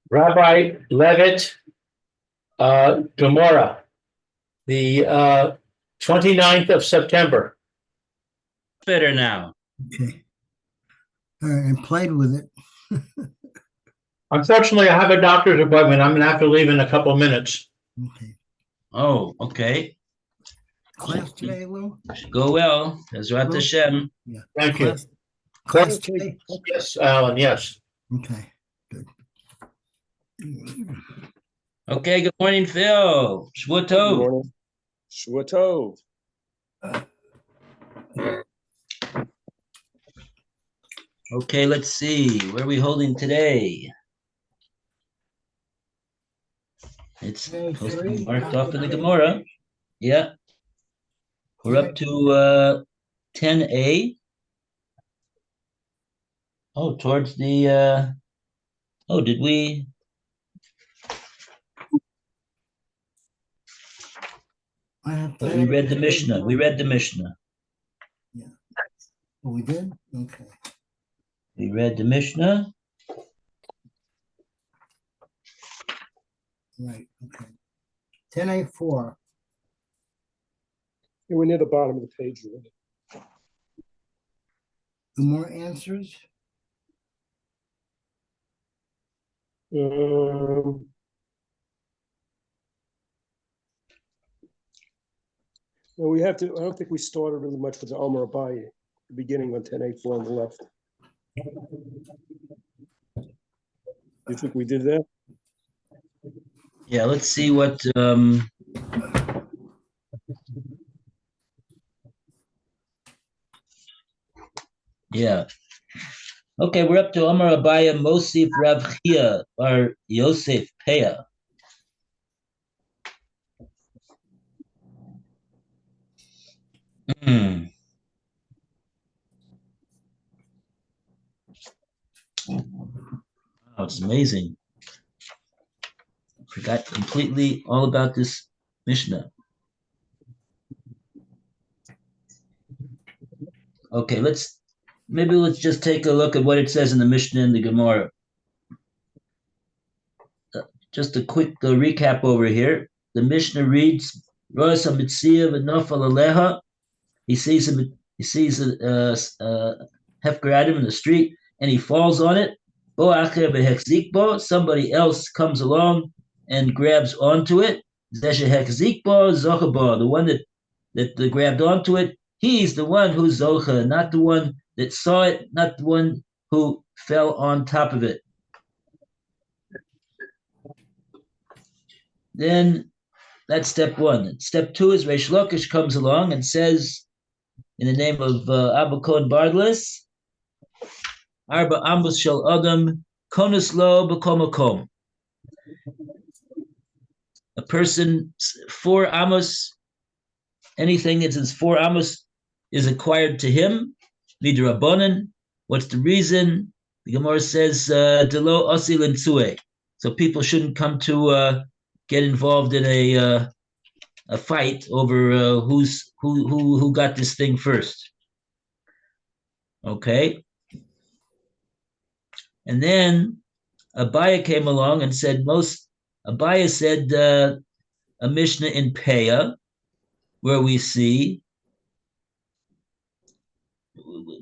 Rabbi Levitt, Gemora, the 29th of September. Better now. Okay. All right, and played with it. Unfortunately, I have a doctor's appointment. I'm going to have to leave in a couple minutes. Okay. Oh, okay. Class today, Lou? Go well. Ezrat Hashem. Yeah. Thank you. Class today? Yes, Alan, yes. Okay, good. Okay, good morning, Phil. Shvua Good Tov. morning. Shvua Tov. Okay, let's see. Where are we holding today? It's supposed to be marked off in the Gemora. Yeah. We're up to 10a. Oh, towards the oh, did we? We read the Mishnah. We read the Mishnah. Yeah. Oh, we did? Okay. We read the Mishnah. Right, okay. 10A4. Yeah, we're near the bottom of the page. The more answers? Well, we have to. I don't think we started really much with the Omer Abaye, the beginning on 10A4 on the left. You think we did that? Yeah, let's see what yeah. Okay, we're up to Omar Abaya Mosif Rav Chia or Yosef Peah. Oh, it's amazing. Forgot completely all about this Mishnah. Okay, let's just take a look at what it says in the Mishnah and the Gemara. Just a quick recap over here. The Mishnah reads, "Roas Metzia v'nofal aleha." He sees a hefker Adam in the street, and he falls on it. Bo acher v'hechzikbo. Somebody else comes along and grabs onto it. Zeshehechzikbo zochabo. The one that grabbed onto it, he's the one who's zocha, not the one that saw it, not the one who fell on top of it. Then that's step one. Step two is Reish Lakish comes along and says, in the name of Abba Cohen Bardlis, Arba Ambus Shel Adam Konus Lo B'Komakom. A person 4 amos, anything that's in 4 amos is acquired to him. Midrabanan. What's the reason? The Gemara says Delo Osi Lintsue. So people shouldn't come to get involved in a fight over who got this thing first. Okay. And then Abaya came along and said Abaya said a Mishnah in Peah, where we see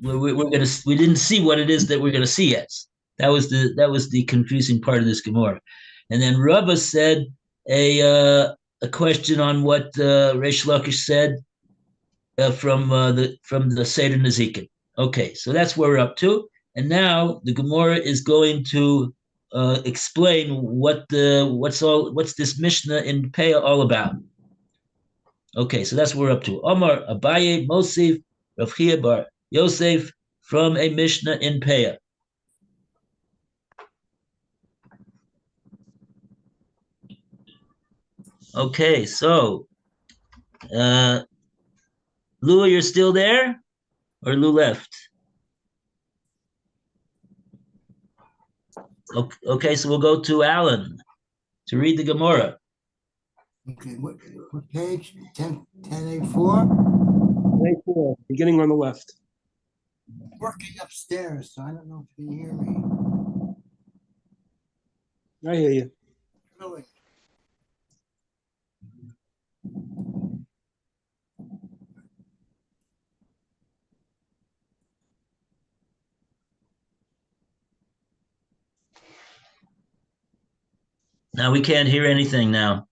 we didn't see what it is that we're gonna see yet. That was the confusing part of this Gemara. And then Rava said a question on what Reish Lakish said from the Seder Nezikin. Okay, so that's where we're up to. And now the Gemara is going to explain what's this Mishnah in Peah all about. Okay, so that's what we're up to. Omar Abaye Mosif Rav Chia bar Yosef from a Mishnah in Peah. Okay, so Lou, you're still there, or Lou left? Okay, so we'll go to Alan to read the Gemara. Okay, what page? 10A4? 10A4, beginning on the left. Working upstairs, so I don't know if you hear me. I hear you. Really? Now we can't hear anything now.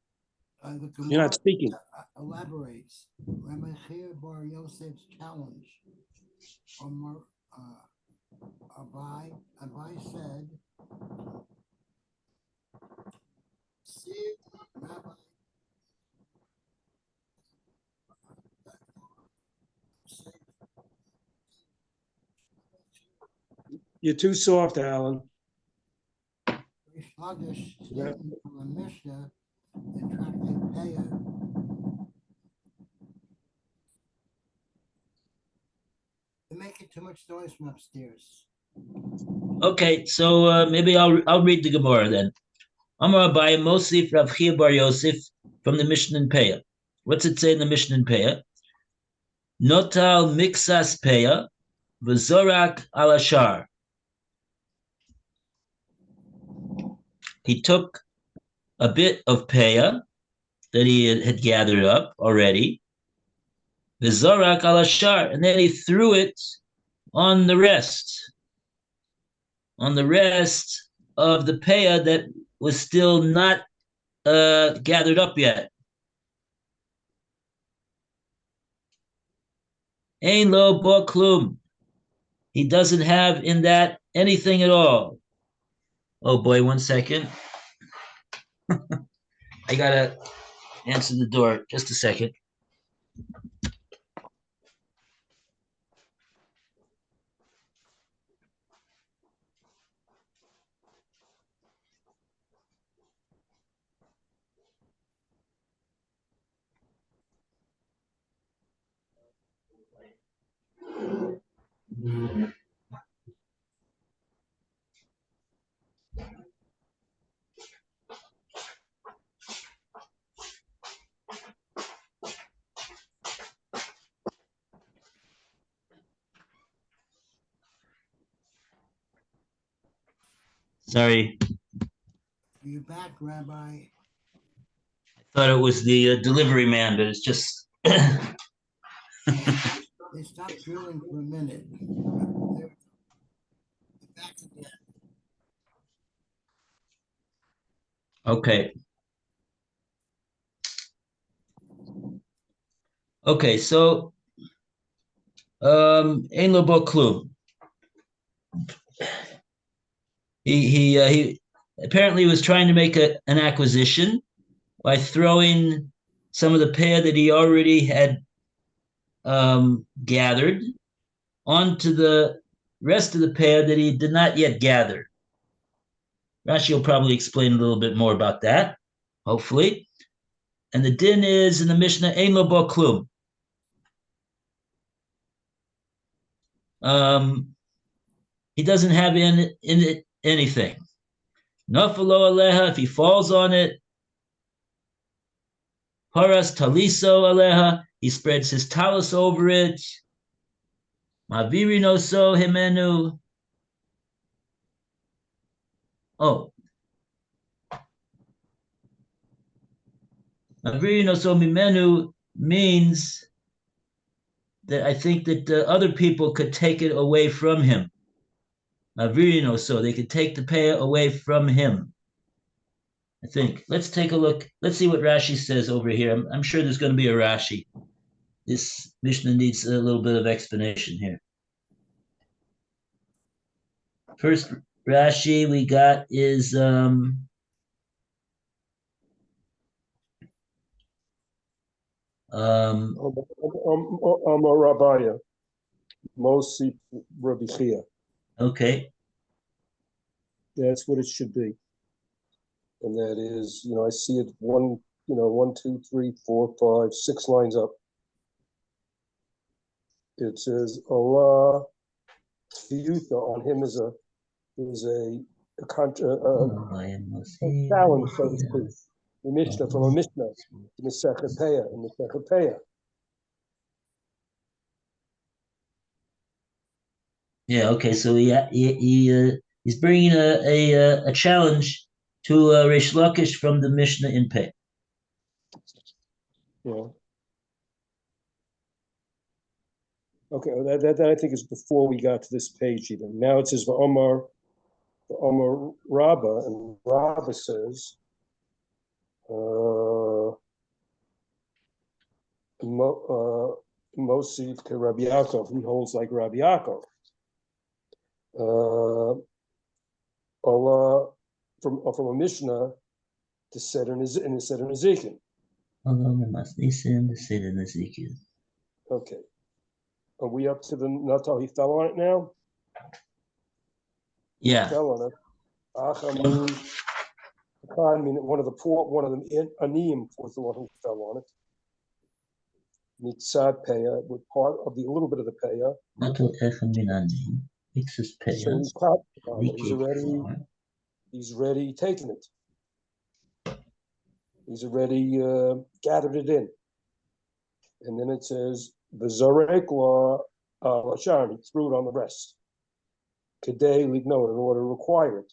The You're not Gemara speaking. elaborates. Rabbi Chia Bar Yosef's challenge. Abai said, "See, Rabbi." You're too soft, Alan. Sluggish statement from a Mishnah in Tractate Peah. They're making too much noise from upstairs. Okay, so maybe I'll read the Gemara then. Amar Abaye Mosif Rav Chia Bar Yosef from the Mishnah in Peah. What's it say in the Mishnah in Peah? Notal mixas Peah v'zorak al ashar. He took a bit of Peah that he had gathered up already, v'zorak al ashar, and then he threw it on the rest of the Peah that was still not gathered up yet. Ein lo bo klum. He doesn't have in that anything at all. Oh boy, 1 second. I gotta answer the door. Just a second. Sorry, You're back, Rabbi. I thought it was the delivery man, but it's just. They stopped drilling for a minute. They're back again. Okay. Okay, so Ein lo bo klum. He apparently was trying to make an acquisition by throwing some of the pear that he already had gathered onto the rest of the pear that he did not yet gather. Rashi will probably explain a little bit more about that, hopefully. And the din is in the Mishnah, Ein lo bo klum. He doesn't have in it anything. Nafalo aleha, if he falls on it, Paras taliso aleha, he spreads his talus over it. Maviri no so himenu. Oh. Maviri no so mimenu means that I think that other people could take it away from him. Maviri no so, they could take the pay away from him. I think. Let's take a look. Let's see what Rashi says over here. I'm sure there's going to be a Rashi. This Mishnah needs a little bit of explanation here. First Rashi we got is Rabbiya, Mosi Rabbi Chia. Okay. That's what it should be. And that is, I see it 1, 1, 2, 3, 4, 5, 6 lines up. It says Allah Tiyutha on him is a challenge, so to speak. The Mishnah from a Mishnah in the Sechet Peah, Yeah. Okay. So he's bringing a challenge to Reish Lakish from the Mishnah in Pei. Yeah. Okay, well, that I think is before we got to this page even. Now it says Omar Rabbah, and Rabbah says, Mosif ke Rabbi Yaakov, he holds like Rabbi Yaakov. Allah from a Mishnah to set in Ezekiel. Okay. Are we up to the Natal? He fell on it now? Yeah. He fell on it. I mean, one of the Aniyim was the one who fell on it. Mitzad Peah, with part of a little bit of the Peah. So he's already taken it. He's already gathered it in. And then it says, V'zarek la Lashon, he threw it on the rest. Kedei ligno, in order to require it.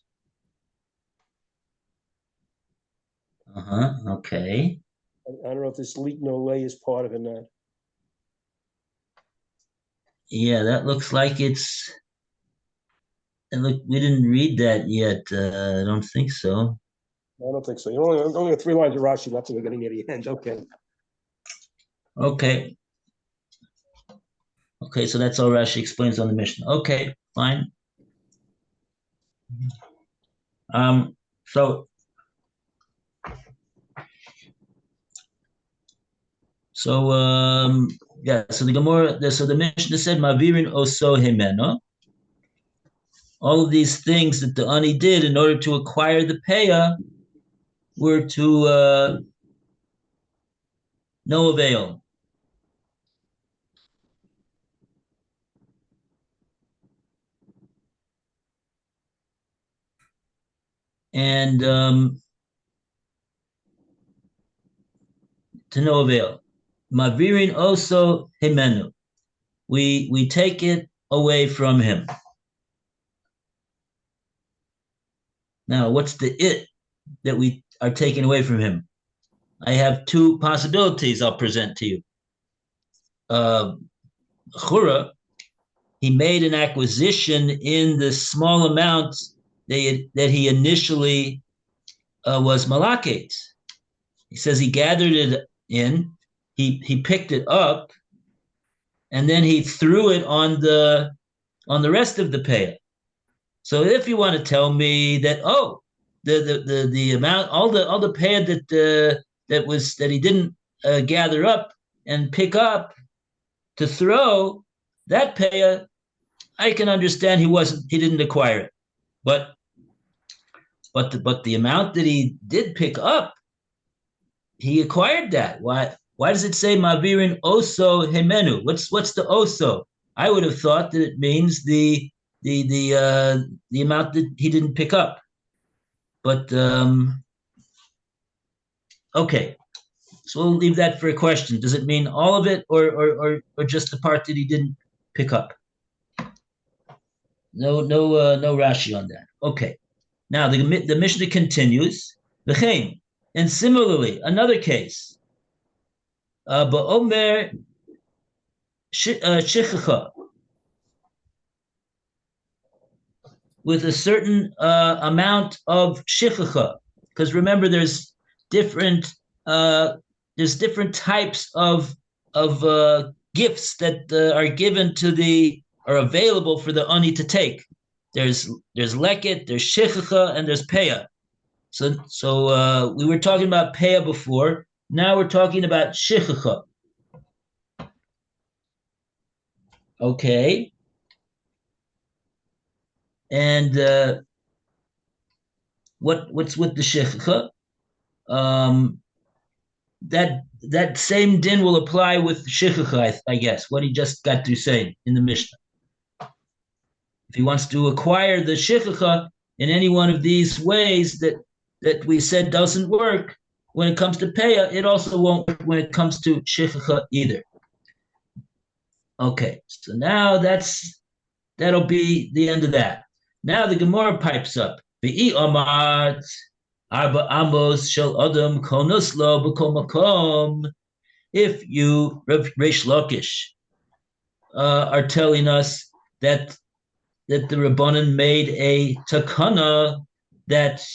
Okay. I don't know if this ligno lay is part of it now. Yeah, that looks like it's. And look, we didn't read that yet. I don't think so. I don't think so. You only have 3 lines of Rashi left, and we're getting near the end. Okay. Okay. Okay, so that's all Rashi explains on the Mishnah. Okay, fine. So yeah, so the Gemara, so the Mishnah said, Mavirin oso himeno. All of these things that the Ani did in order to acquire the Peah were to no avail. And to no avail. Mavirin oso himenu. We take it away from him. Now, what's the it that we are taking away from him? I have 2 possibilities I'll present to you. Chura, he made an acquisition in the small amount that he initially was malakate. He says he gathered it in, he picked it up, and then he threw it on the rest of the Peah. So if you want to tell me that, the amount, all the Peah that he didn't gather up and pick up to throw, that Peah, I can understand he didn't acquire it, but the amount that he did pick up, he acquired that. Why does it say Mavirin oso himenu? What's the oso? I would have thought that it means the amount that he didn't pick up. But okay, so we'll leave that for a question. Does it mean all of it, or just the part that he didn't pick up? No Rashi on that. Okay. Now the Mishnah continues. V'chein, and similarly, another case. Ba'omer shichacha, with a certain amount of shichacha, because remember, there's different types of gifts that are given are available for the ani to take. There's leket, there's shichacha, and there's peah. So we were talking about peah before. Now we're talking about shichacha. Okay. And what's with the shichacha? That same din will apply with shichacha, I guess, what he just got through saying in the Mishnah. If he wants to acquire the shichacha in any one of these ways that we said doesn't work, when it comes to peah, it also won't work when it comes to shichacha either. Okay, so now that'll be the end of that. Now the Gemora pipes up. V'i amart, Arba amos shel adam konos lo b'kol makom. If you, Reish Lakish, are telling us that the Rabbanan made a takana that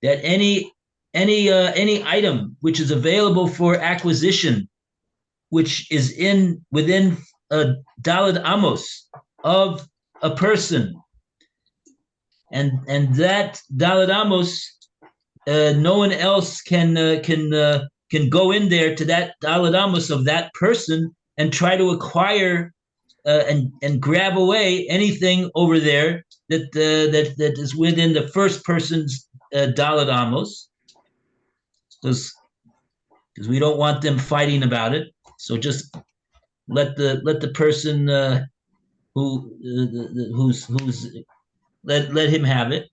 any item which is available for acquisition, which is within a dalad amos of a person, and that dalad amos, no one else can go in there to that dalad amos of that person and try to acquire and grab away anything over there that is within the first person's dalad amos, because we don't want them fighting about it. So just let the person who's let him have it.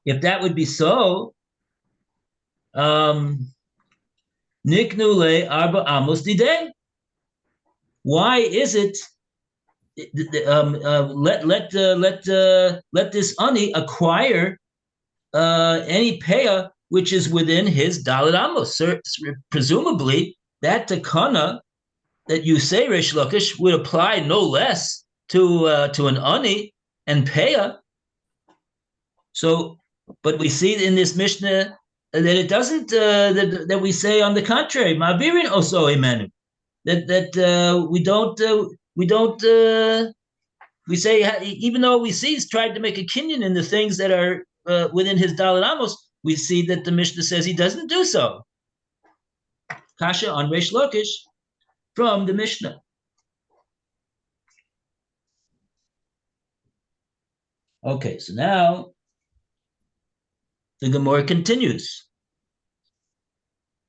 If that would be so, niknu le arba amos didei. Why is it? Let this ani acquire any peah which is within his dalad amos. Presumably, that takana that you say, Reish Lakish, would apply no less to an ani and peah. So, but we see in this Mishnah that it doesn't. That we say on the contrary, ma'avirin oso imenu. That we say, even though we see he's tried to make a kinyan in the things that are within his dalad amos, we see that the Mishnah says he doesn't do so. Kasha on Reish Lakish from the Mishnah. Okay, so now the Gemora continues.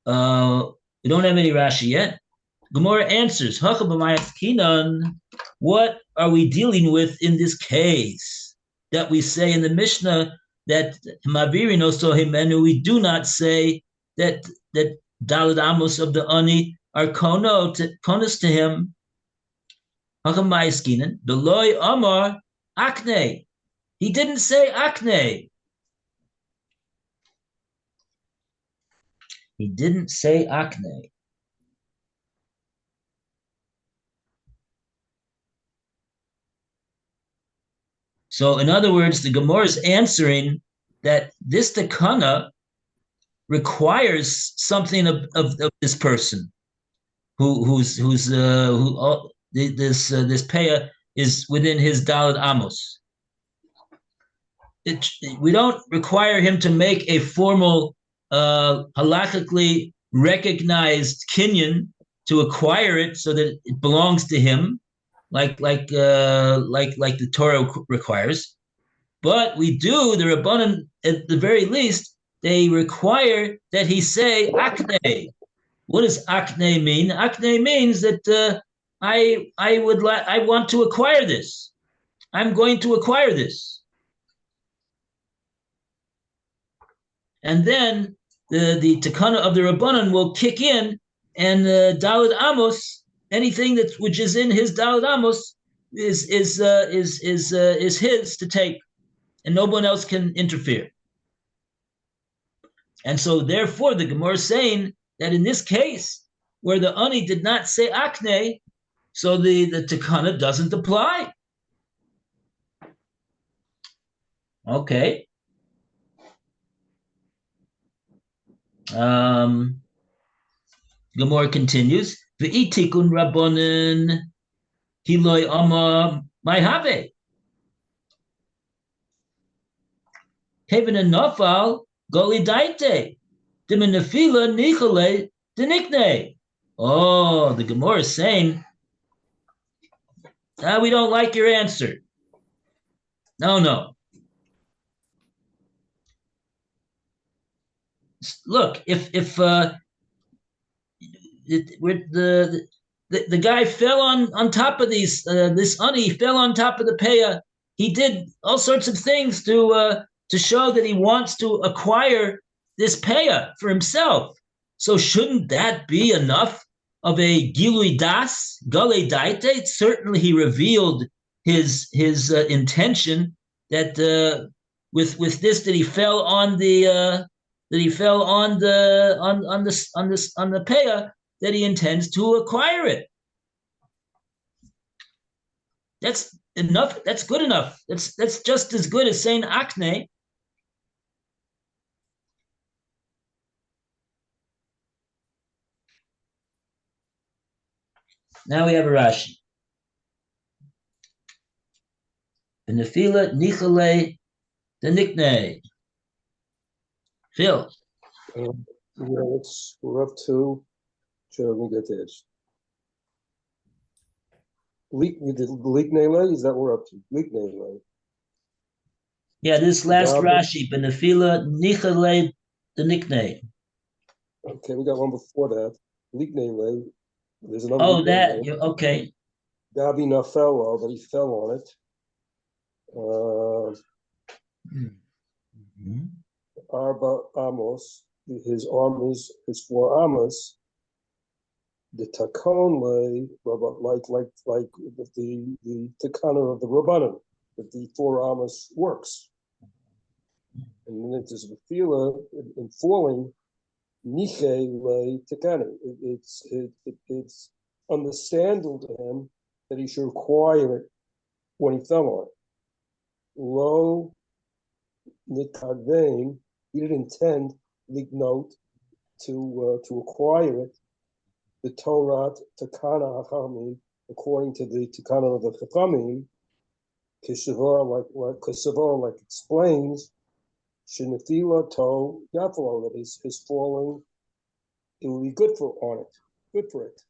We don't have any Rashi yet. Gemora answers, what are we dealing with in this case? That we say in the Mishnah that we do not say that dalad amos of the ani are konos to him. The loy amar akne. He didn't say akne. He didn't say akne. So, in other words, the Gemara is answering that this takana requires something of this person this peah is within his dalad amos. We don't require him to make a formal halachically recognized kinyan to acquire it so that it belongs to him, like the Torah requires. But we do, the Rabbanan, at the very least, they require that he say akne. What does akne mean? Akne means that I want to acquire this. I'm going to acquire this. And then the takana of the Rabbanan will kick in, and dalad amos, anything which is in his dalad amos is his to take, and no one else can interfere. And so, therefore, the Gemara is saying that in this case, where the ani did not say akne, so the takana doesn't apply. Okay. Gemara continues. V'itikun rabbanan hiloi ama mayhave. Kevin and nafal goli daite. Diminafila nichole denikne. Oh, the Gemara is saying, we don't like your answer. No. Look, if the guy fell on top of this ani fell on top of the peah, he did all sorts of things to show that he wants to acquire this peah for himself. So shouldn't that be enough of a gilui das, gale daite? Certainly he revealed his intention that with this that he fell on the paya, that he intends to acquire it. That's enough. That's good enough. That's just as good as saying akne. Now we have a Rashi. Benefila nichale the nickname. Phil. Yeah, we're up to. Sure, let me get this. Leak Nele, is that what we're up to? Leak Nele. Yeah, this last Rashi, Benefila nichale the nickname. Okay, we got one before that. Leak Nele. There's another. Oh, that okay. Gabi Nafelo, that he fell on it. Arba Amos, his arms, his 4 Amos. The Takon lay, like the Takana of the Rabbanim, that the 4 Amos works. And then it is Vafila in falling, Niche lay Takana. It's understandable to him that he should acquire it when he fell on it. Lo Nikavein, he didn't intend Lignot to acquire it. The Torah Takana Achamim, according to the Takana of the Chachamim, Kishavar like explains, Shinafila to Yafalo, that his falling, it will be good for it.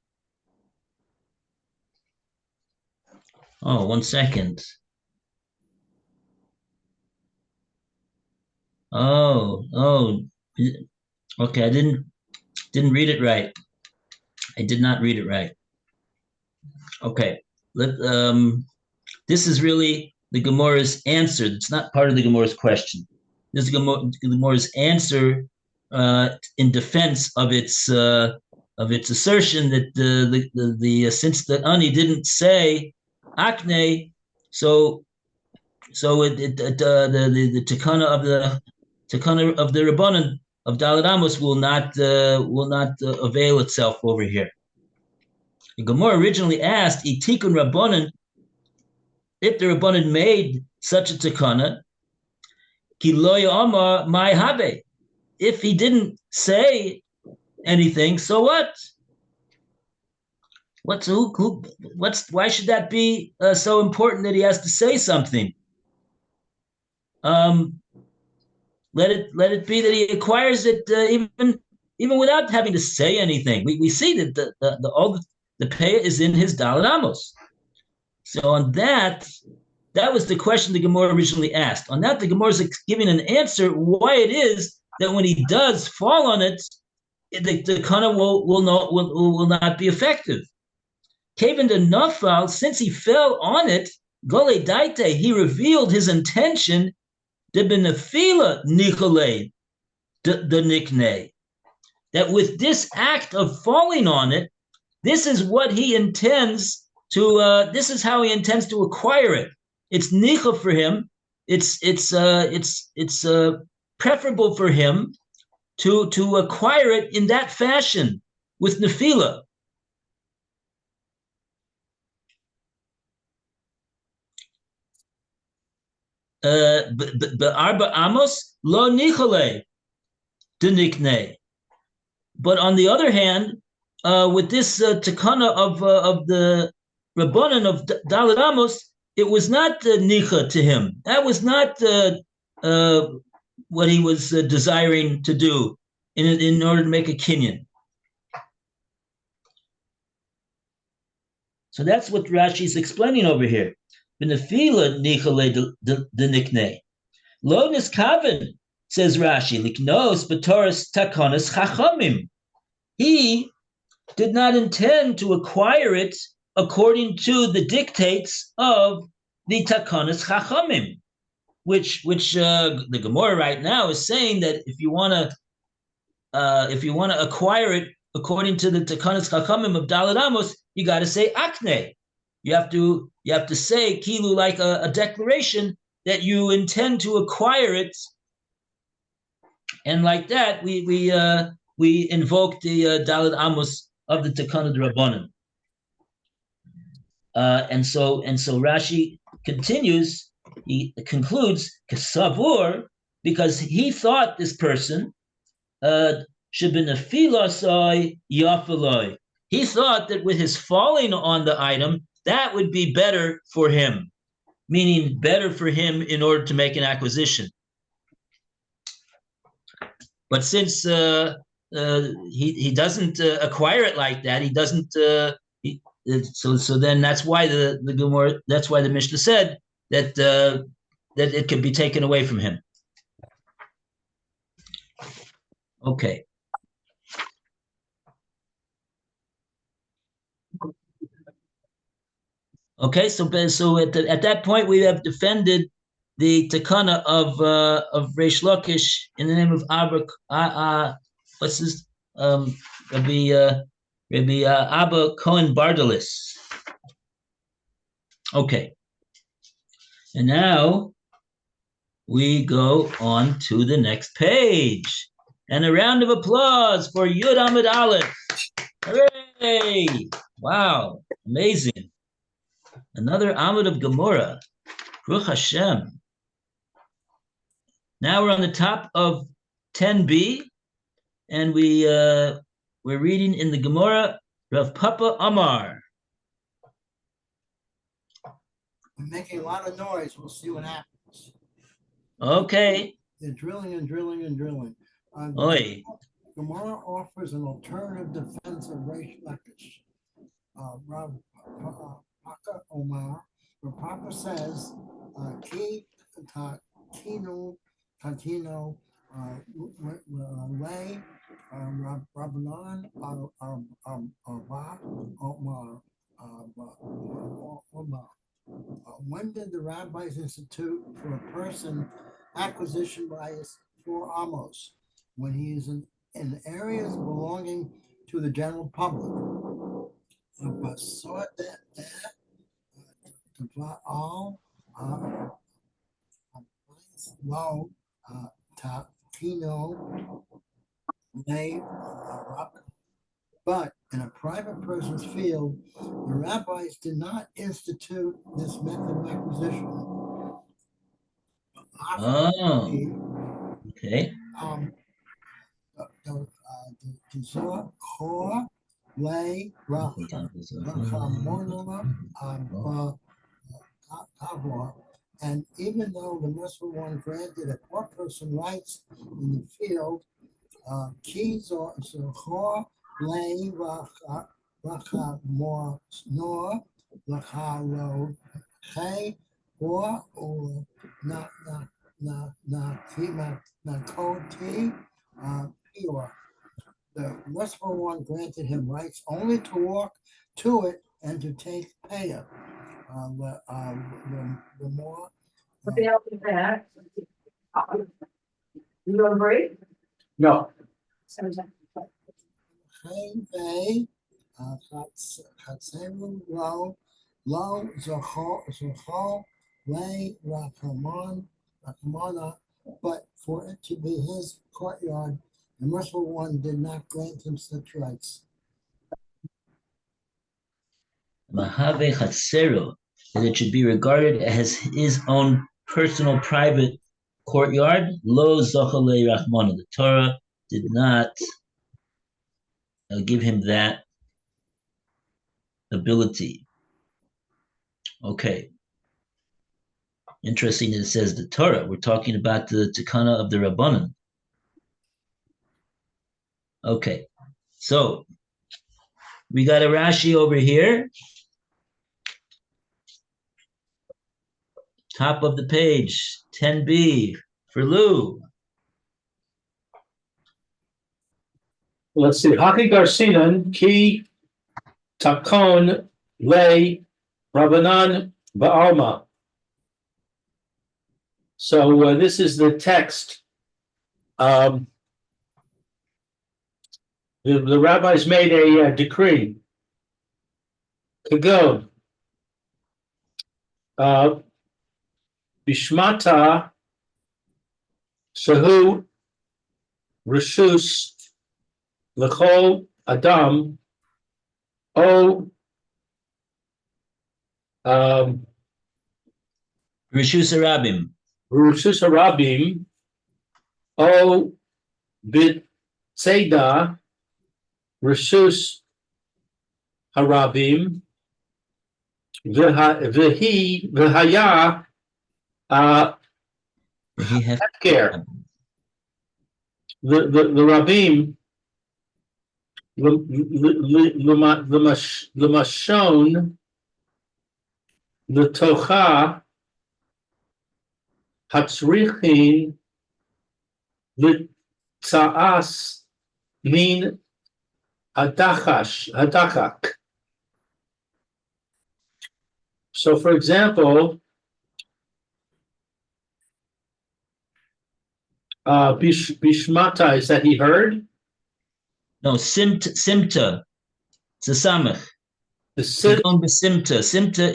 Oh, 1 second. Oh, okay. I didn't read it right. I did not read it right. Okay. This is really the Gemora's answer. It's not part of the Gemora's question. This is Gemora's answer in defense of its assertion that the since the Ani didn't say Akne, so the Takana of the Rabbanan of Daled Amos will not avail itself over here. The Gemara originally asked, "Itikun Rabbanan," if the Rabbanan made such a Takana, ki lo ya'amar mai habe. If he didn't say anything, so what? Why should that be so important that he has to say something? Let it be that he acquires it even without having to say anything. We see that all the pay is in his Daled Amos. So on that was the question the Gemara originally asked. On that, the Gemara is giving an answer why it is that when he does fall on it, the kana will not be effective. Kevin the Nafal, since he fell on it, Gole Daite, he revealed his intention, the benefila Nikolay, the nickname, that with this act of falling on it, this is what he intends to. This is how he intends to acquire it. It's nicha for him. It's preferable for him to acquire it in that fashion with nefila. Arba Amos lo nichale the nickname. But on the other hand, with this takana of the Rabbanan of Daled Amos, it was not nicha to him. That was not what he was desiring to do in order to make a kinyan. So that's what Rashi is explaining over here. Benefila nichale the nickname. Lo niskaven, says Rashi, liknos b'toras takanas chachamim. He did not intend to acquire it according to the dictates of the takanas chachamim, which the Gemara right now is saying that if you want to acquire it according to the takanas chachamim of Daled Amos, you got to say akne. You have to say kilu like a declaration that you intend to acquire it, and like that, we invoke the Daled Amos of the Takana Drabanan. And so Rashi continues. He concludes Kesavur, because he thought this person should be nefilasai yafaloi. He thought that with his falling on the item, that would be better for him, meaning better for him in order to make an acquisition. But since he doesn't acquire it like that, he doesn't. So then that's why the Gemora, that's why the Mishnah said that that it could be taken away from him. Okay. Okay, so at that point we have defended the takana of Reish Lakish in the name of what's his Rabbi Abba Cohen Bardalis. Okay, and now we go on to the next page, and a round of applause for Yud Amid Aleph. Hooray! Wow, amazing. Another Amud of Gemora. Baruch Hashem. Now we're on the top of 10b, and we're reading in the Gemora Rav Papa Amar. We're making a lot of noise. We'll see what happens. Okay. They're drilling and drilling and drilling. Oi. Gemara offers an alternative defense of Reish Lakish. Rav Papa Omar, where Papa says, Ki Tatino Lay Rabbanan Omar. When did the rabbis institute for a person acquisition bias for amos? When he is in areas belonging to the general public. But in a private person's field, the rabbis did not institute this method of acquisition. Okay. And even though the Muslim one granted a poor person rights in the field, keys or lay racha more snore racha lo hey or na koti pure. The Muslim one granted him rights only to walk to it and to take payah. The more. What the hell is that? You going to break? No. But for it to be his courtyard, the merciful one did not grant him such rights. Mahave Chatzero, that it should be regarded as his own personal private courtyard. Lo Zochalei Rachmana. The Torah did not give him that ability. Okay. Interesting that it says the Torah. We're talking about the Takana of the Rabbanan. Okay. So we got a Rashi over here. Top of the page, 10b for Lou. Let's see. Haki Garcinan, Ki Takon Le Rabbanan Ba'alma. So this is the text. The rabbis made a decree. Kagon. Bishmata Shahu Rishus L'chol Adam O Rishus Harabim. Rishus Harabim O Bit Seda Rishus Harabim V'haya He have Hefker. The Rabim L'mashon L'tocha Hatzrichin L'tzaas Min Hadachak. So, for example, Bishmata, is that he heard? no simta. It's a samach. The sit Going to simta. Simta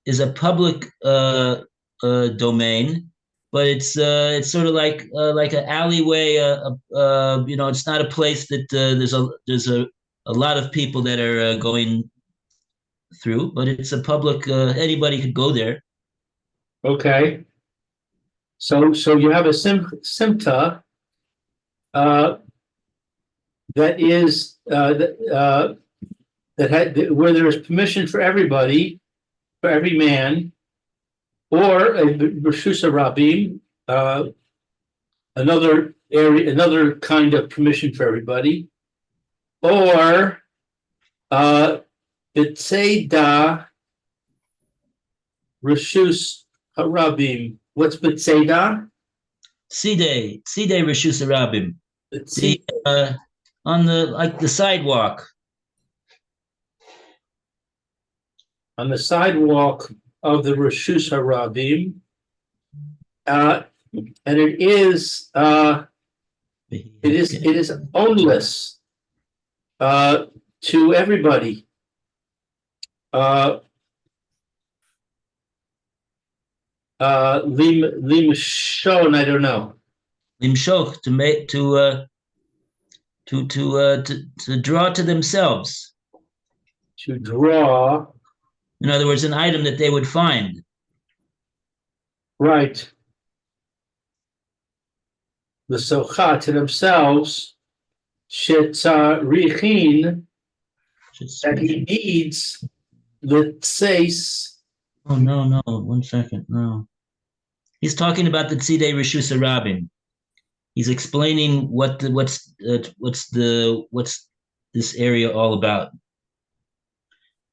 is a public domain, but it's sort of like an alleyway. It's not a place that there's a lot of people that are going through, but it's a public. Anybody could go there. okay. So you have a simta that is that had where there is permission for everybody, for every man, or a Rishus Rabim, another area, another kind of permission for everybody, or B'tzeda Rishus Harabim. What's B'tzeda? Sidei Rishus Harabim. See, On the sidewalk. on the sidewalk of the Rishus Harabim, and it is ownless to everybody. Limshon, I don't know. Limshoch, to draw to themselves. To draw, In other words, an item that they would find. right. The socha to themselves, shetzarichin, that he needs the tseis. Oh no! 1 second, no. He's talking about the Tzidei Rishus Harabim. He's explaining what's this area all about.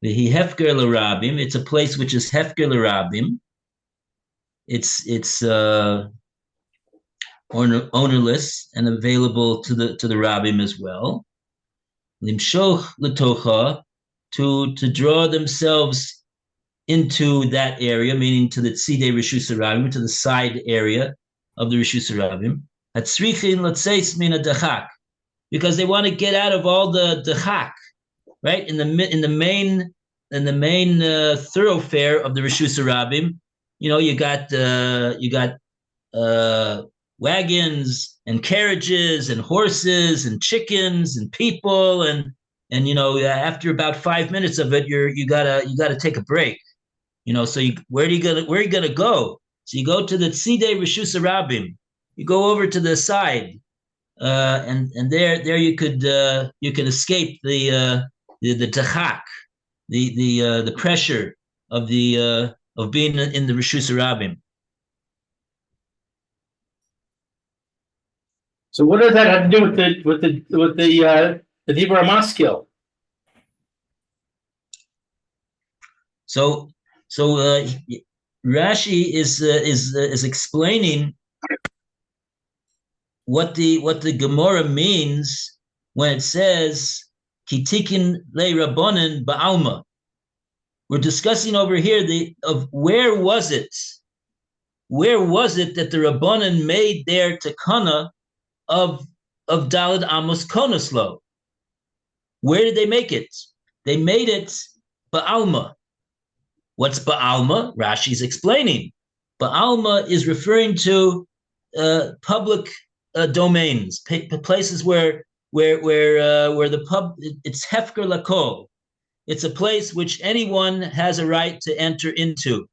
The Hefker L'Rabim. It's a place which is Hefker L'Rabim. It's ownerless and available to the Rabim as well. Limshoch L'Tocha, to draw themselves into that area, meaning to the Tzidei Rishus Harabim, to the side area of the Rishus Harabim. Hatzrichin L'Tzeis Min Hadachak, because they want to get out of all the dachak, right? In the main thoroughfare of the Rishus Harabim, you got wagons and carriages and horses and chickens and people and after about 5 minutes of it, you gotta take a break. So where are you gonna go? So you go to the Tzidei Rishus Harabim. You go over to the side, and there you could escape the tachak, the pressure of being in the Rishus Harabim. So what does that have to do with the Dibra Maskil? So Rashi is explaining what the Gemora means when it says Kitikin le Rabbanan ba'alma. We're discussing over here where was it that the Rabbanan made their takana of Daled Amos Konaslo? Where did they make it? They made it ba'alma. What's ba'alma? Rashi's explaining. Ba'alma is referring to public domains, places where the pub, it's hefker lakol. It's a place which anyone has a right to enter into.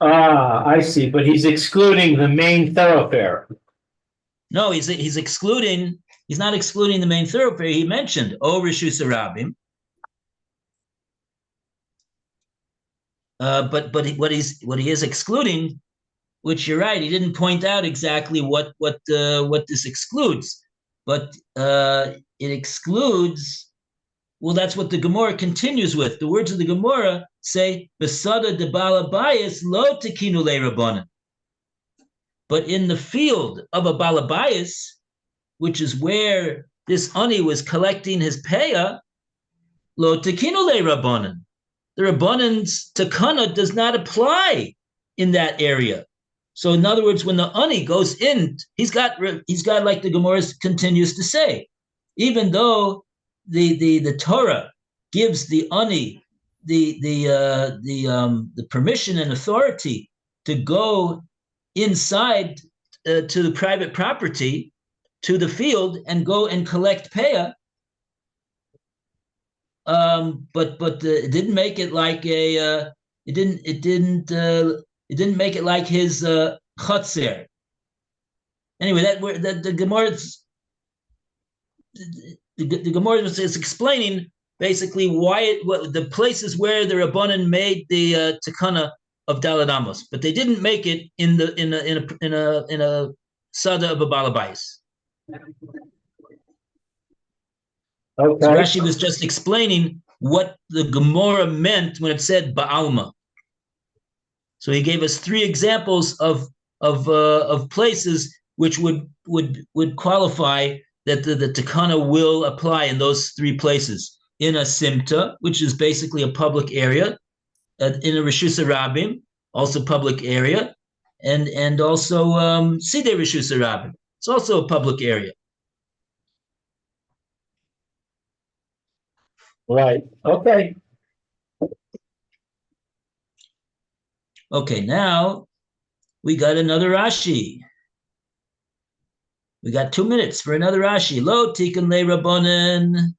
Ah, I see, but he's excluding the main thoroughfare. No, he's excluding. He's not excluding the main thoroughfare. He mentioned Rishus Rabim. But what he is excluding, which you're right, he didn't point out exactly what this excludes, but it excludes. Well, that's what the Gemora continues with. The words of the Gemora say, "Besada de balabayis lo tekinu le'rabanan." But in the field of a balabayis, which is where this ani was collecting his payah, lo tekinu le'rabanan. The Rabbanan's takana does not apply in that area. So in other words, when the ani goes in, he's got like the Gemara continues to say, even though the Torah gives the ani the permission and authority to go inside to the private property, to the field, and go and collect payah. But it didn't make it like a it didn't make it like his chotzer. Anyway, the Gemara the Gemara is explaining basically what the places where the Rabbanan made the takana of Daled Amos, but they didn't make it in a sada of a balabais. Okay. So Rashi was just explaining what the Gemara meant when it said Ba'alma. So he gave us 3 examples of places which would qualify that the takana will apply in those 3 places. In a simta, which is basically a public area, in a Rishus Rabim, also public area, and also Sidei Rishus Rabim. It's also a public area. Right. Okay. Okay, now we got another Rashi. We got 2 minutes for another Rashi. Lo tikkun le rabbanan.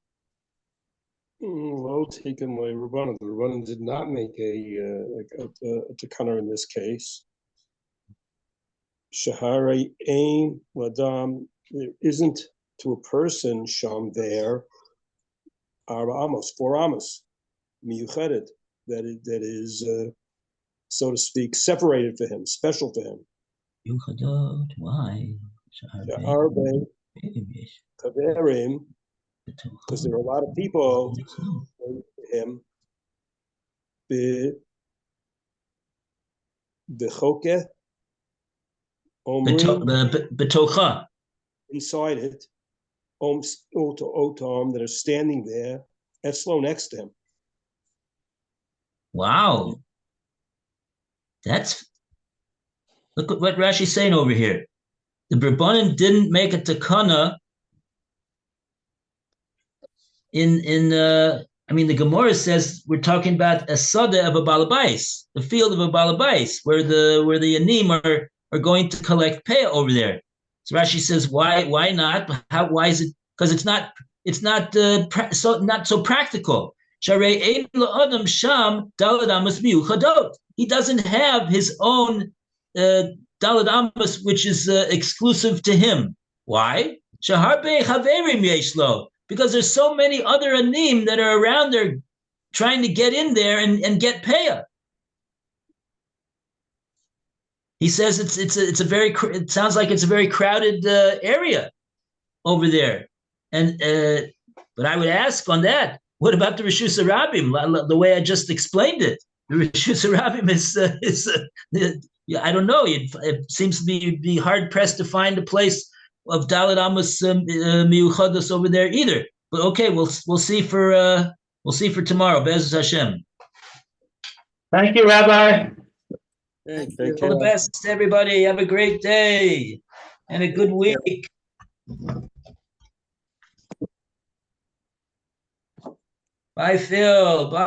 Lo tikkun le rabbanan. The rabbanan did not make a takana in this case. Shahare ein ladam. There isn't to a person sham there. Arba amos, 4 amos, miyuchedet, that is, so to speak, separated for him, special for him. Yuchadot, why? Arbe kaverim, because there are a lot of people for him. Bechoke, omrim, Betocha. inside it. Otam that are standing there, Eslo next to him. Wow. Look at what Rashi's saying over here. The Rabbanan didn't make a takana the Gemara says we're talking about a sada of a balabais, the field of a balabais, where the yanim are going to collect payah over there. So Rashi says, why not? Why is it? Because it's not so practical. He doesn't have his own Daled Amos, which is exclusive to him. Why? Because there's so many other anim that are around there trying to get in there and get payah. He says it sounds like it's a very crowded area over there, and but I would ask on that, what about the Rishus Rabim? The way I just explained it, the Rishus Rabim is I don't know. It seems to be hard pressed to find a place of Daled Amos Miyuchados over there either. But okay, we'll see for tomorrow. Be'ezus Hashem. Thank you, Rabbi. Hey, All the best, everybody. Have a great day and a good week. Bye, Phil. Bye.